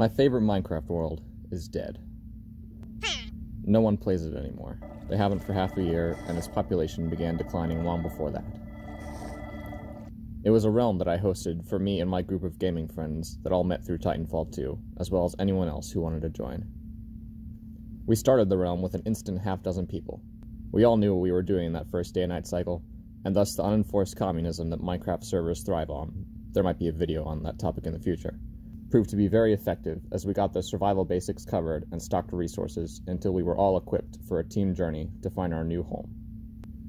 My favorite Minecraft world is dead. No one plays it anymore. They haven't for half a year, and its population began declining long before that. It was a realm that I hosted for me and my group of gaming friends that all met through Titanfall 2, as well as anyone else who wanted to join. We started the realm with an instant half-dozen people. We all knew what we were doing in that first day-and-night cycle, and thus the unenforced communism that Minecraft servers thrive on, there might be a video on that topic in the future, proved to be very effective as we got the survival basics covered and stocked resources until we were all equipped for a team journey to find our new home.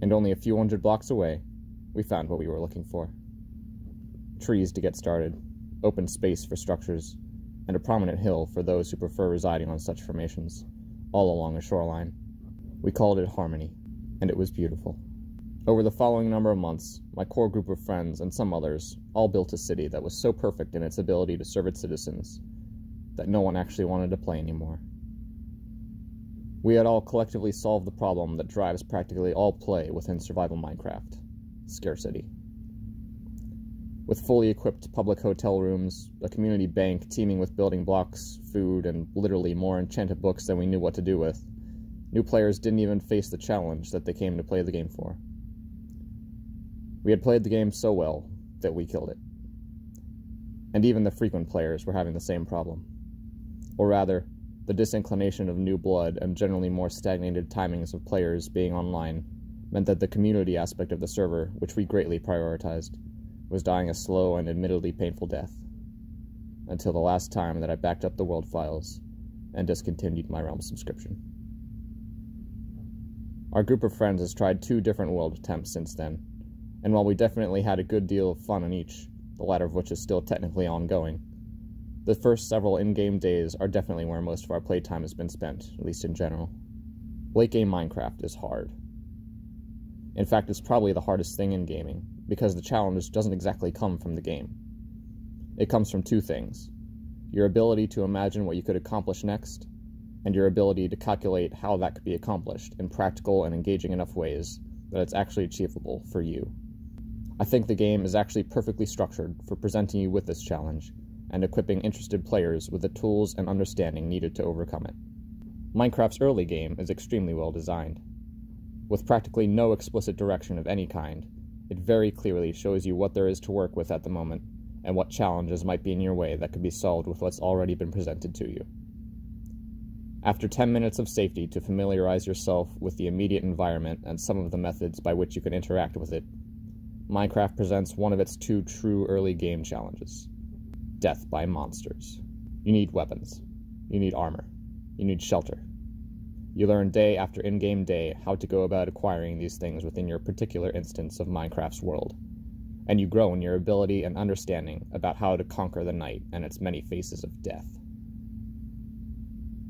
And only a few hundred blocks away, we found what we were looking for. Trees to get started, open space for structures, and a prominent hill for those who prefer residing on such formations, all along a shoreline. We called it Harmony, and it was beautiful. Over the following number of months, my core group of friends and some others all built a city that was so perfect in its ability to serve its citizens that no one actually wanted to play anymore. We had all collectively solved the problem that drives practically all play within survival Minecraft: scarcity. With fully equipped public hotel rooms, a community bank teeming with building blocks, food, and literally more enchanted books than we knew what to do with, new players didn't even face the challenge that they came to play the game for. We had played the game so well that we killed it. And even the frequent players were having the same problem. Or rather, the disinclination of new blood and generally more stagnated timings of players being online meant that the community aspect of the server, which we greatly prioritized, was dying a slow and admittedly painful death, until the last time that I backed up the world files and discontinued my Realm subscription. Our group of friends has tried 2 different world attempts since then, and while we definitely had a good deal of fun on each, the latter of which is still technically ongoing, the first several in-game days are definitely where most of our playtime has been spent, at least in general. Late-game Minecraft is hard. In fact, it's probably the hardest thing in gaming, because the challenge doesn't exactly come from the game. It comes from 2 things: your ability to imagine what you could accomplish next, and your ability to calculate how that could be accomplished in practical and engaging enough ways that it's actually achievable for you. I think the game is actually perfectly structured for presenting you with this challenge, and equipping interested players with the tools and understanding needed to overcome it. Minecraft's early game is extremely well designed. With practically no explicit direction of any kind, it very clearly shows you what there is to work with at the moment, and what challenges might be in your way that could be solved with what's already been presented to you. After 10 minutes of safety to familiarize yourself with the immediate environment and some of the methods by which you can interact with it, Minecraft presents one of its 2 true early game challenges: death by monsters. You need weapons. You need armor. You need shelter. You learn day after in-game day how to go about acquiring these things within your particular instance of Minecraft's world, and you grow in your ability and understanding about how to conquer the night and its many faces of death.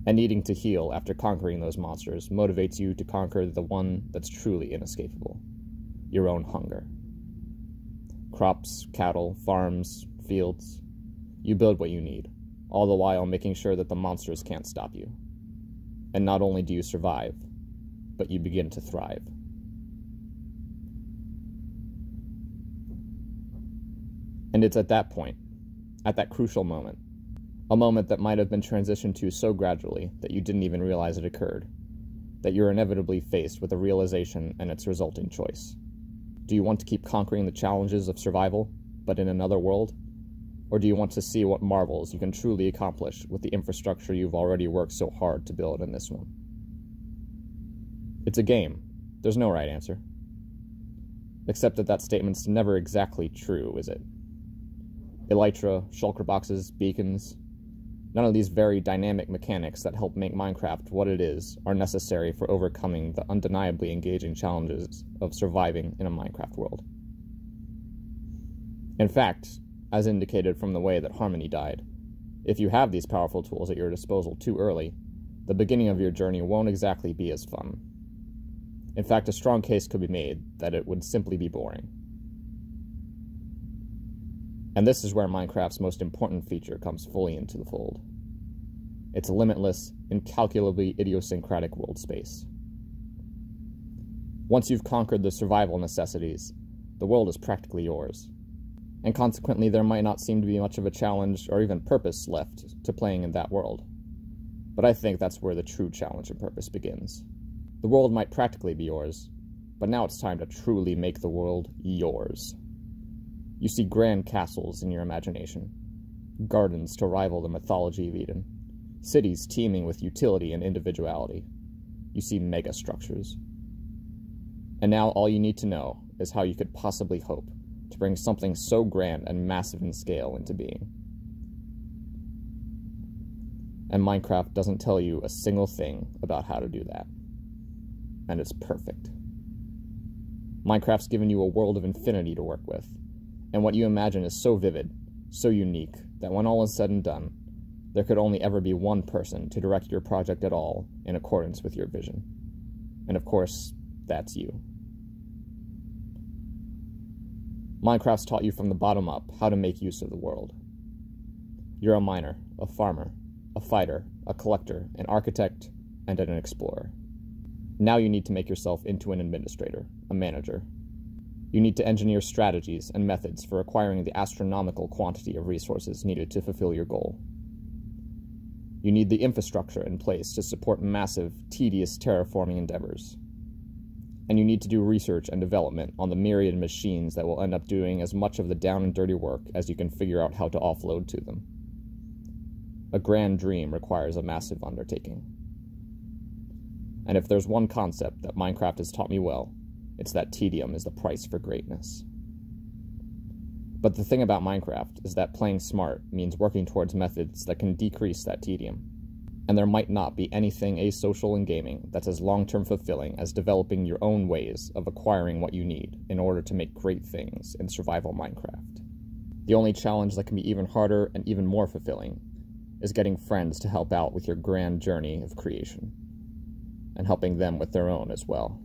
And needing to heal after conquering those monsters motivates you to conquer the one that's truly inescapable: your own hunger. Crops, cattle, farms, fields. You build what you need, all the while making sure that the monsters can't stop you. And not only do you survive, but you begin to thrive. And it's at that point, at that crucial moment, a moment that might have been transitioned to so gradually that you didn't even realize it occurred, that you're inevitably faced with a realization and its resulting choice. Do you want to keep conquering the challenges of survival, but in another world? Or do you want to see what marvels you can truly accomplish with the infrastructure you've already worked so hard to build in this one? It's a game. There's no right answer. Except that statement's never exactly true, is it? Elytra, shulker boxes, beacons. None of these very dynamic mechanics that help make Minecraft what it is are necessary for overcoming the undeniably engaging challenges of surviving in a Minecraft world. In fact, as indicated from the way that Harmony died, if you have these powerful tools at your disposal too early, the beginning of your journey won't exactly be as fun. In fact, a strong case could be made that it would simply be boring. And this is where Minecraft's most important feature comes fully into the fold: its limitless, incalculably idiosyncratic world space. Once you've conquered the survival necessities, the world is practically yours. and consequently there might not seem to be much of a challenge or even purpose left to playing in that world. But I think that's where the true challenge and purpose begins. The world might practically be yours, but now it's time to truly make the world yours. You see grand castles in your imagination, gardens to rival the mythology of Eden, cities teeming with utility and individuality. You see megastructures. And now all you need to know is how you could possibly hope to bring something so grand and massive in scale into being. And Minecraft doesn't tell you a single thing about how to do that. And it's perfect. Minecraft's given you a world of infinity to work with, and what you imagine is so vivid, so unique, that when all is said and done, there could only ever be one person to direct your project at all in accordance with your vision. And of course, that's you. Minecraft's taught you from the bottom up how to make use of the world. You're a miner, a farmer, a fighter, a collector, an architect, and an explorer. Now you need to make yourself into an administrator, a manager. You need to engineer strategies and methods for acquiring the astronomical quantity of resources needed to fulfill your goal. You need the infrastructure in place to support massive, tedious terraforming endeavors. And you need to do research and development on the myriad machines that will end up doing as much of the down and dirty work as you can figure out how to offload to them. A grand dream requires a massive undertaking. And if there's one concept that Minecraft has taught me well, it's that tedium is the price for greatness. But the thing about Minecraft is that playing smart means working towards methods that can decrease that tedium. And there might not be anything asocial in gaming that's as long-term fulfilling as developing your own ways of acquiring what you need in order to make great things in survival Minecraft. The only challenge that can be even harder and even more fulfilling is getting friends to help out with your grand journey of creation, and helping them with their own as well.